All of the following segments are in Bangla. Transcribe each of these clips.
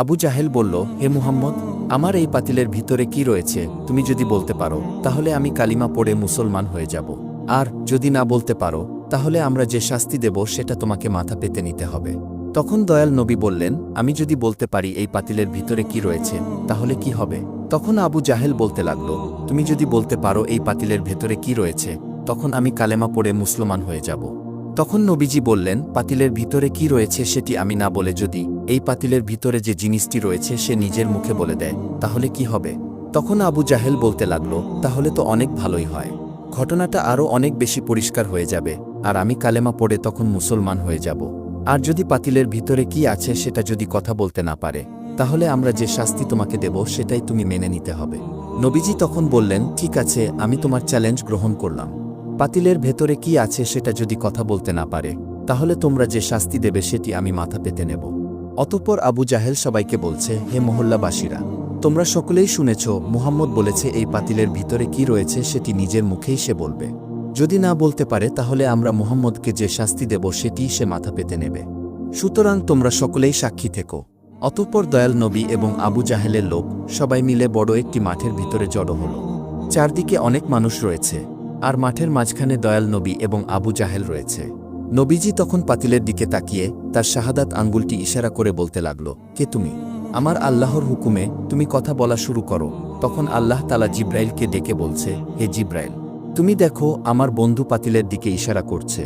আবু জাহেল বলল, হে মুহাম্মদ, আমার এই পাতিলের ভিতরে কি রয়েছে তুমি যদি বলতে পারো তাহলে আমি কালিমা পড়ে মুসলমান হয়ে যাব, আর যদি না বলতে পারো তাহলে আমরা যে শাস্তি দেব সেটা তোমাকে মাথা পেতে নিতে হবে। তখন দয়াল নবী বললেন, আমি যদি বলতে পারি এই পাতিলের ভিতরে কি রয়েছে তাহলে কি হবে? তখন আবু জাহেল বলতে লাগল, তুমি যদি বলতে পারো এই পাতিলের ভেতরে কি রয়েছে তখন আমি কালেমা পড়ে মুসলমান হয়ে যাব। তখন নবীজি বললেন, পাতিলের ভিতরে কি রয়েছে সেটি আমি না বলে যদি এই পাতিলের ভিতরে যে জিনিসটি রয়েছে সে নিজের মুখে বলে দেয় তাহলে কি হবে? তখন আবু জাহেল বলতে লাগল, তাহলে তো অনেক ভালোই হয়, ঘটনাটা আরও অনেক বেশি পরিষ্কার হয়ে যাবে, আর আমি কালেমা পড়ে তখন মুসলমান হয়ে যাব। আর যদি পাতিলের ভিতরে কি আছে সেটা যদি কথা বলতে না পারে তাহলে আমরা যে শাস্তি তোমাকে দেব সেটাই তুমি মেনে নিতে হবে। নবীজি তখন বললেন, ঠিক আছে, আমি তোমার চ্যালেঞ্জ গ্রহণ করলাম। পাতিলের ভেতরে কি আছে সেটা যদি কথা বলতে না পারে তাহলে তোমরা যে শাস্তি দেবে সেটি আমি মাথা পেতে নেব। অতঃপর আবু জাহেল সবাইকে বলছে, হে মহল্লাবাসীরা, তোমরা সকলেই শুনেছ মুহাম্মদ বলেছে এই পাতিলের ভিতরে কি রয়েছে সেটি নিজের মুখেই সে বলবে, যদি না বলতে পারে তাহলে আমরা মুহাম্মদকে যে শাস্তি দেব সেটিই সে মাথা পেতে নেবে। সুতরাং তোমরা সকলেই সাক্ষী থেকো। অতঃপর দয়াল নবী এবং আবু জাহেলের লোক সবাই মিলে বড় একটি মাঠের ভিতরে জড়ো হল। চারদিকে অনেক মানুষ রয়েছে, আর মাঠের মাঝখানে দয়াল নবী এবং আবু জাহেল রয়েছে। নবীজি তখন পাতিলের দিকে তাকিয়ে তার শাহাদাত আঙ্গুলটি ইশারা করে বলতে লাগল, কে তুমি? আমার আল্লাহর হুকুমে তুমি কথা বলা শুরু করো। তখন আল্লাহ তাআলা জিব্রাইলকে ডেকে বলছে, হে জিব্রাইল, তুমি দেখো আমার বন্ধু পাতিলের দিকে ইশারা করছে।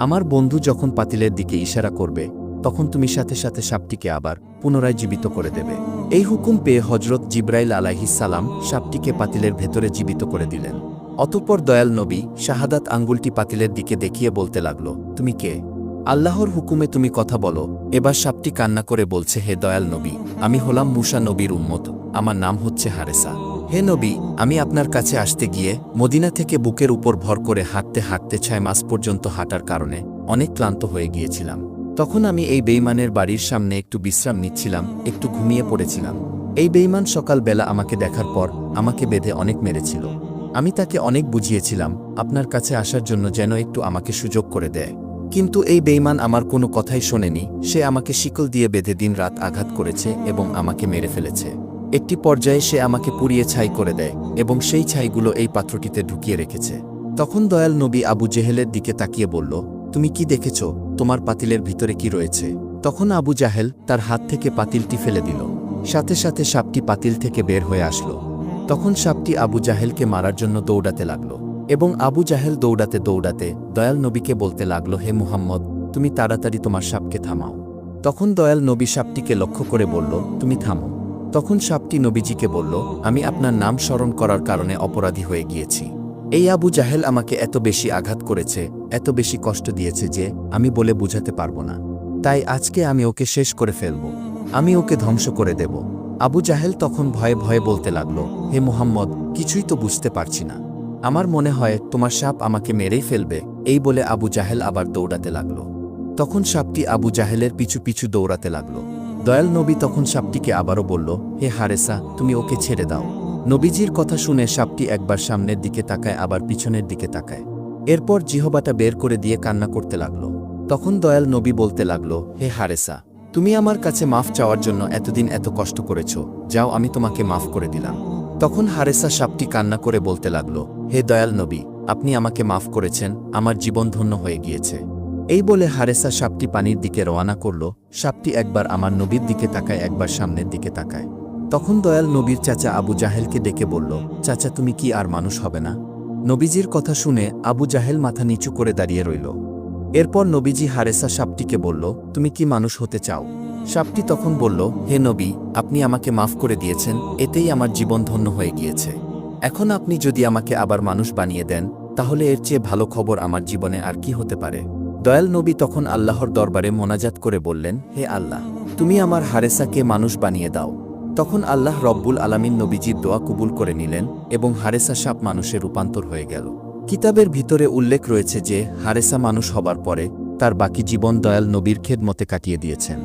আমার বন্ধু যখন পাতিলের দিকে ইশারা করবে তখন তুমি সাথে সাথে সাপটিকে আবার পুনরায় জীবিত করে দেবে। এই হুকুম পেয়ে হজরত জিব্রাইল আলাইহিস সালাম সাপটিকে পাতিলের ভেতরে জীবিত করে দিলেন। অতঃপর দয়াল নবী শাহাদাত আঙ্গুলটি পাতিলের দিকে দেখিয়ে বলতে লাগল, তুমি কে? আল্লাহর হুকুমে তুমি কথা বলো। এবার সাপটি কান্না করে বলছে, হে দয়াল নবী, আমি হলাম মূসা নবীর উম্মত, আমার নাম হচ্ছে হারেসা। হে নবী, আমি আপনার কাছে আসতে গিয়ে মদিনা থেকে বুকের উপর ভর করে হাঁটতে হাঁটতে 6 মাস পর্যন্ত হাঁটার কারণে অনেক ক্লান্ত হয়ে গিয়েছিলাম। তখন আমি এই বেঈমানের বাড়ির সামনে একটু বিশ্রাম নিচ্ছিলাম, একটু ঘুমিয়ে পড়েছিলাম। এই বেঈমান সকালবেলা আমাকে দেখার পর আমাকে বেঁধে অনেক মেরেছিল। আমি তাকে অনেক বুঝিয়েছিলাম আপনার কাছে আসার জন্য যেন একটু আমাকে সুযোগ করে দেয়, কিন্তু এই বেঈমান আমার কোনো কথাই শোনেনি। সে আমাকে শিকল দিয়ে বেঁধে দিন রাত আঘাত করেছে এবং আমাকে মেরে ফেলেছে। একটি পর্যায়ে সে আমাকে পুড়িয়ে ছাই করে দেয় এবং সেই ছাইগুলো এই পাত্রটিতে ঢুকিয়ে রেখেছে। তখন দয়াল নবী আবু জেহেলের দিকে তাকিয়ে বলল, তুমি কি দেখেছ? তোমার পাতিলের ভিতরে কি রয়েছে? তখন আবু জাহেল তার হাত থেকে পাতিলটি ফেলে দিল। সাথে সাথে সাপটি পাতিল থেকে বের হয়ে আসলো। তখন সাপটি আবু জাহেলকে মারার জন্য দৌড়াতে লাগল এবং আবু জাহেল দৌড়াতে দৌড়াতে দয়াল নবীকে বলতে লাগল, হে মুহাম্মদ, তুমি তাড়াতাড়ি তোমার সাপকে থামাও। তখন দয়াল নবী সাপটিকে লক্ষ্য করে বলল, তুমি থামো। তখন সাপটি নবীজিকে বলল, আমি আপনার নাম স্মরণ করার কারণে অপরাধী হয়ে গিয়েছি। এই আবু জাহেল আমাকে এত বেশি আঘাত করেছে, এত বেশি কষ্ট দিয়েছে যে আমি বলে বুঝাতে পারবো না। তাই আজকে আমি ওকে শেষ করে ফেলব, আমি ওকে ধ্বংস করে দেব। আবু জাহেল তখন ভয়ে ভয়ে বলতে লাগল, হে মুহাম্মদ, কিছুই তো বুঝতে পারছি না, আমার মনে হয় তোমার সাপ আমাকে মেরেই ফেলবে। এই বলে আবু জাহেল আবার দৌড়াতে লাগল। তখন সাপটি আবু জাহেলের পিছু পিছু দৌড়াতে লাগল। দয়াল নবী তখন সাপটিকে আবারও বলল, হে হারেসা, তুমি ওকে ছেড়ে দাও। নবীজির কথা শুনে সাপটি একবার সামনের দিকে তাকায়, আবার পিছনের দিকে তাকায়। এরপর জিহবাটা বের করে দিয়ে কান্না করতে লাগল। তখন দয়াল নবী বলতে লাগল, হে হারেসা, তুমি আমার কাছে মাফ চাওয়ার জন্য এতদিন এত কষ্ট করেছ, যাও আমি তোমাকে মাফ করে দিলাম। তখন হারেসা সাপটি কান্না করে বলতে লাগল, হে দয়াল নবী, আপনি আমাকে মাফ করেছেন, আমার জীবন ধন্য হয়ে গিয়েছে। এই বলে হারেসা সাপটি পানির দিকে রওনা করল। সাপটি একবার আমার নবীর দিকে তাকায়, একবার সামনের দিকে তাকায়। তখন দয়াল নবীর চাচা আবু জাহেলকে ডেকে বলল, চাচা, তুমি কি আর মানুষ হবে না? নবীজির কথা শুনে আবু জাহেল মাথা নিচু করে দাঁড়িয়ে রইল। এরপর নবীজি হারেসা সাপটিকে বলল, তুমি কি মানুষ হতে চাও? সাপটি তখন বলল, হে নবী, আপনি আমাকে মাফ করে দিয়েছেন, এতেই আমার জীবন ধন্য হয়ে গিয়েছে। এখন আপনি যদি আমাকে আবার মানুষ বানিয়ে দেন তাহলে এর চেয়ে ভালো খবর আমার জীবনে আর কি হতে পারে? দয়াল নবী তখন আল্লাহর দরবারে মোনাজাত করে বললেন, হে আল্লাহ, তুমি আমার হারেসাকে মানুষ বানিয়ে দাও। তখন আল্লাহ রব্বুল আলামিন নবীজির দোয়া কবুল করে নিলেন এবং হারেসা সাপ মানুষে রূপান্তর হয়ে গেল। কিতাবের ভিতরে উল্লেখ রয়েছে যে হারেসা মানুষ হবার পরে তার বাকি জীবন দয়াল নবীর খেদমতে কাটিয়ে দিয়েছেন।